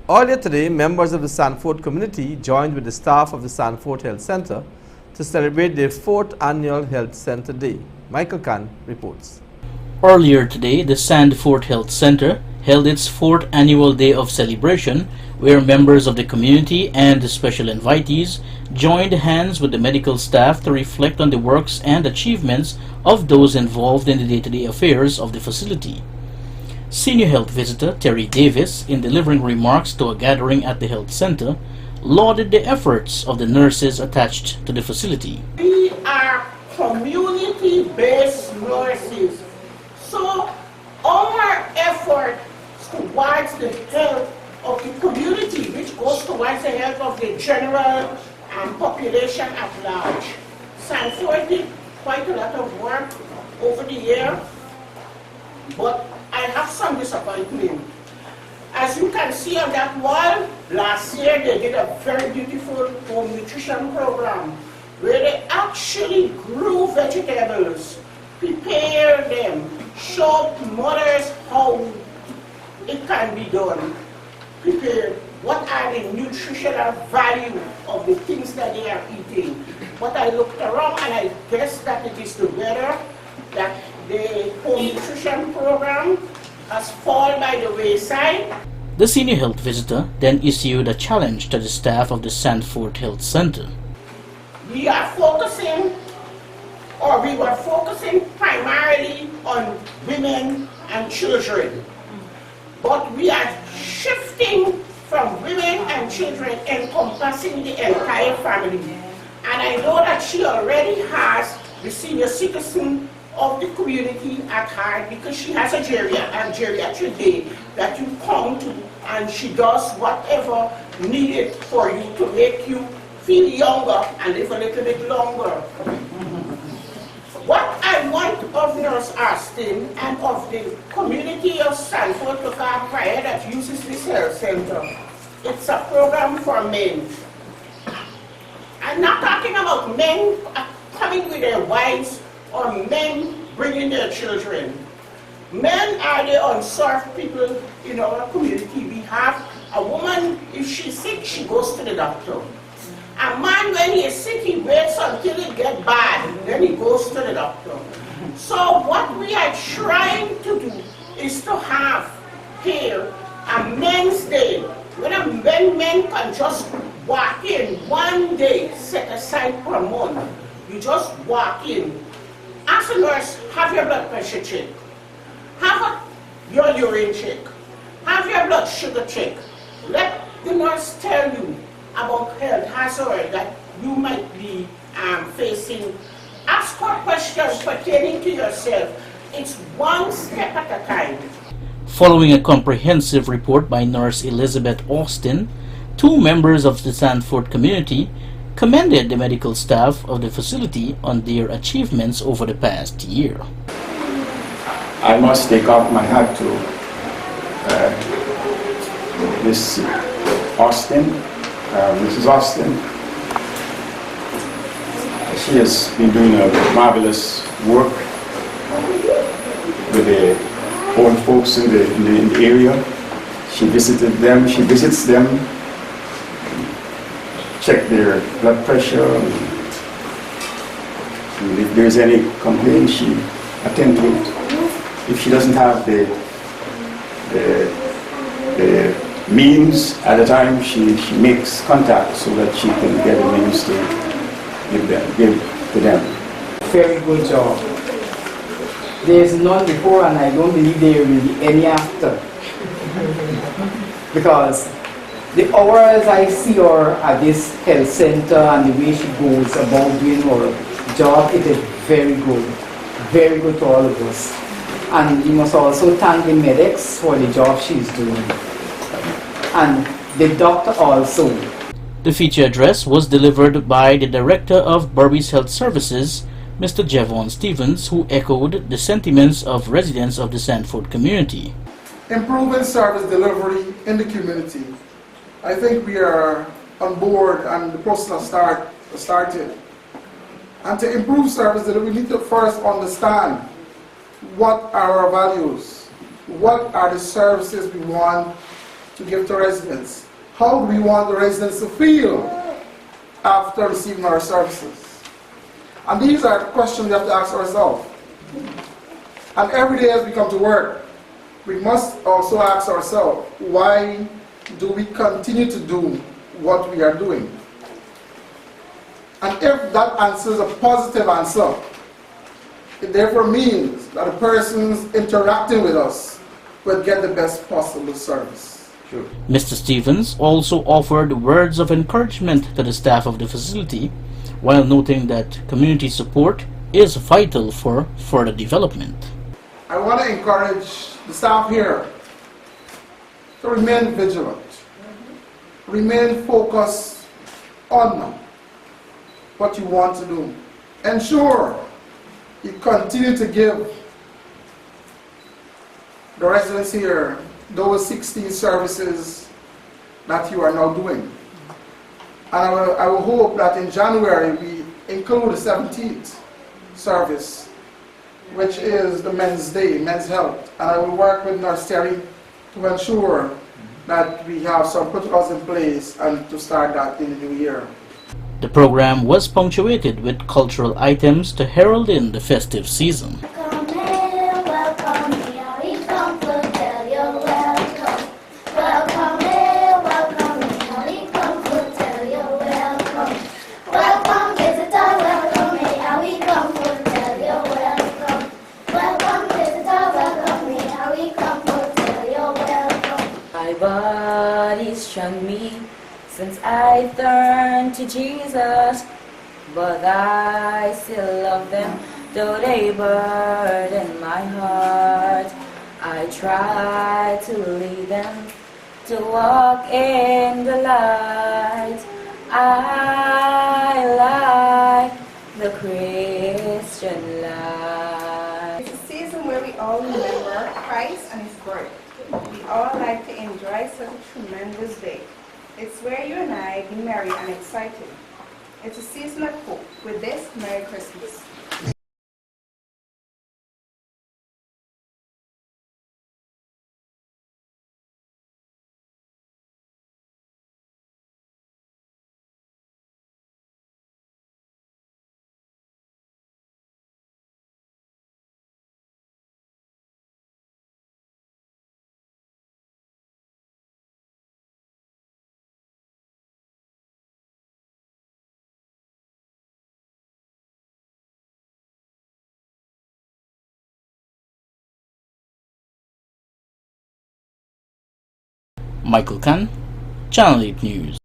Earlier today, members of the Sandvoort community joined with the staff of the Sandvoort Health Center to celebrate their 4th annual Health Center Day. Michael Khan reports. Earlier today, the Sandvoort Health Center held its 4th annual day of celebration, where members of the community and the special invitees joined hands with the medical staff to reflect on the works and achievements of those involved in the day-to-day affairs of the facility. Senior Health Visitor Terry Davis, in delivering remarks to a gathering at the health center, lauded the efforts of the nurses attached to the facility. We are community-based nurses, so our effort towards the health of the community, which goes towards the health of the general population at large. Sandvoort did quite a lot of work over the year, but I have some disappointment. As you can see on that wall, last year they did a very beautiful home nutrition program where they actually grew vegetables, prepared them, showed mothers how it can be done, prepared what are the nutritional value of the things that they are eating. But I looked around and I guess that it is the weather that the home nutrition program has fallen by the wayside. The senior health visitor then issued a challenge to the staff of the Sandvoort Health Center. We were focusing primarily on women and children. But we are shifting from women and children encompassing the entire family. And I know that she already has the senior citizen of the community at heart because she has a geriatric day that you come to and she does whatever needed for you to make you feel younger and live a little bit longer. What I want of Nurse Austin and of the community of Sandvoort Praia that uses this health center, it's a program for men. I'm not talking about men coming with their wives or men bringing their children. Men are the unserved people in our community. We have a woman, if she's sick, she goes to the doctor. A man, when he is sick, he waits until it gets bad, and then he goes to the doctor. So what we are trying to do is to have here a men's day, when men can just walk in one day, set aside per month. You just walk in. Ask a nurse, have your blood pressure check, have your urine check, have your blood sugar check. Let the nurse tell you about health hazard that you might be facing. Ask her questions pertaining to yourself. It's one step at a time. Following a comprehensive report by Nurse Elizabeth Austin, 2 members of the Sandvoort community commended the medical staff of the facility on their achievements over the past year. I must take off my hat to Miss Austin, Mrs. Austin. She has been doing a marvelous work with the old folks in the area. She visits them, check their blood pressure, and if there's any complaint, she attends to it. If she doesn't have the means at the time, she makes contact so that she can get the means to give to them. Very good job. There is none before and I don't believe there will be any after. Because the hours I see her at this health center and the way she goes about doing her job, it is very good to all of us. And you must also thank the medics for the job she's doing. And the doctor also. The feature address was delivered by the Director of Berbice Health Services, Mr. Javon Stevens, who echoed the sentiments of residents of the Sandvoort community. Improving service delivery in the community. I think we are on board and the process has started. And to improve service delivery, we need to first understand what are our values, what are the services we want to give to residents? How do we want the residents to feel after receiving our services? And these are questions we have to ask ourselves. And every day as we come to work, we must also ask ourselves, why do we continue to do what we are doing? And if that answer is a positive answer, it therefore means that the persons interacting with us will get the best possible service. Sure. Mr. Stevens also offered words of encouragement to the staff of the facility, while noting that community support is vital for further development. I want to encourage the staff here to remain vigilant, remain focused on what you want to do. Ensure you continue to give the residents here those 16 services that you are now doing. And I will hope that in January we include the 17th service, which is the Men's Day, Men's Health. And I will work with Nurse Terry to ensure that we have some protocols in place and to start that in the new year. The program was punctuated with cultural items to herald in the festive season. My body's shunned me since I turned to Jesus, but I still love them, though they burden my heart. I try to lead them to walk in the light. I like the Christian life. It's a season where we all remember Christ and His birth. We all like to enjoy such a tremendous day. It's where you and I be merry and excited. It's a season of hope. With this, Merry Christmas. Michael Khan, Channel 8 News.